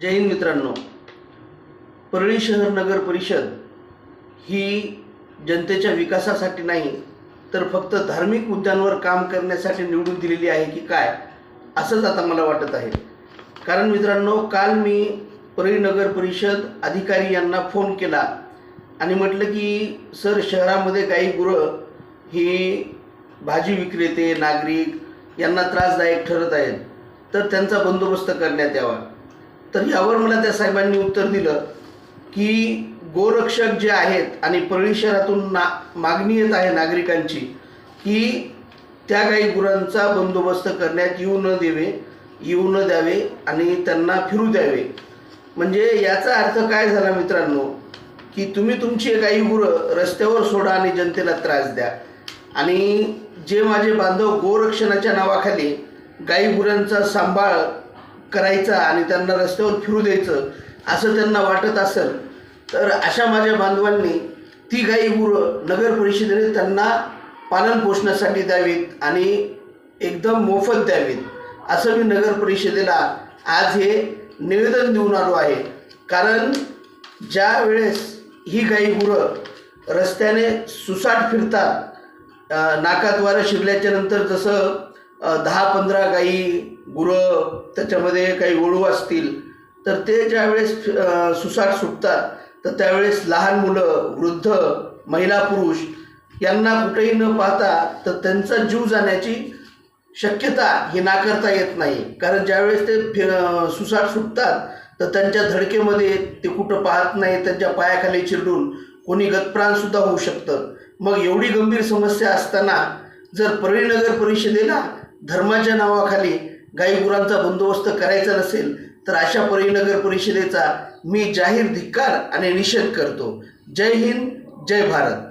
जय हिंद मित्रांनो. परळी शहर नगर परिषद ही जनतेच्या विकासासाठी नाही तर फक्त धार्मिक मुद्द्यांवर काम करण्यासाठी निवडून दिलेली आहे की काय, असंच आता मला वाटत आहे. कारण मित्रांनो, काल मी परळी नगर परिषद अधिकारी यांना फोन केला आणि म्हटलं की सर, शहरामध्ये गाई गुरं ही भाजी विक्रेते नागरिक यांना त्रासदायक ठरत आहेत, तर त्यांचा बंदोबस्त करण्यात यावा. तर यावर मला त्या साहेबांनी उत्तर दिलं की गोरक्षक जे आहेत आणि परळी शहरातून मागणी येत आहे नागरिकांची की त्या गाई गुरांचा बंदोबस्त करण्यात येऊ न द्यावे आणि त्यांना फिरू द्यावे. म्हणजे याचा अर्थ काय झाला मित्रांनो, की तुम्ही तुमची गाई गुरं रस्त्यावर सोडा आणि जनतेला त्रास द्या, आणि जे माझे बांधव गोरक्षणाच्या नावाखाली गाई गुरांचा सांभाळ करायचा आणि त्यांना रस्त्यावर फिरू द्यायचं असं त्यांना वाटत असेल, तर अशा माझ्या बांधवांनी ती गाई गुरं नगर परिषदेने त्यांना पालन पोषणासाठी द्यावीत आणि एकदम मोफत द्यावीत, असं मी नगर परिषदेला आज हे निवेदन देऊन आलो आहे. कारण ज्या वेळेस ही गाई गुरं रस्त्याने सुसाट फिरतात, नाकाद्वारे शिरल्याच्या नंतर जसं 10-15 गाई गुरं त्याच्यामध्ये काही वळू असतील, तर ते ज्यावेळेस सुसाट सुटतात तर त्यावेळेस लहान मुलं, वृद्ध, महिला, पुरुष यांना कुठेही न पाहता तर त्यांचा जीव जाण्याची शक्यता ही नाकारता येत नाही. कारण ज्यावेळेस ते सुसाट सुटतात तर त्यांच्या धडकेमध्ये ते कुठं पाहत नाही, त्यांच्या पायाखाली चिरडून कोणी गतप्राणसुद्धा होऊ शकतं. मग एवढी गंभीर समस्या असताना जर परळी नगर परिषदेला धर्माच्या नावाखाली गाई गुरांचा बंदोबस्त करायचा नसेल, तर अशा परळी नगर परिषदेचा मी जाहीर धिक्कार आणि निषेध करतो. जय हिंद, जय भारत.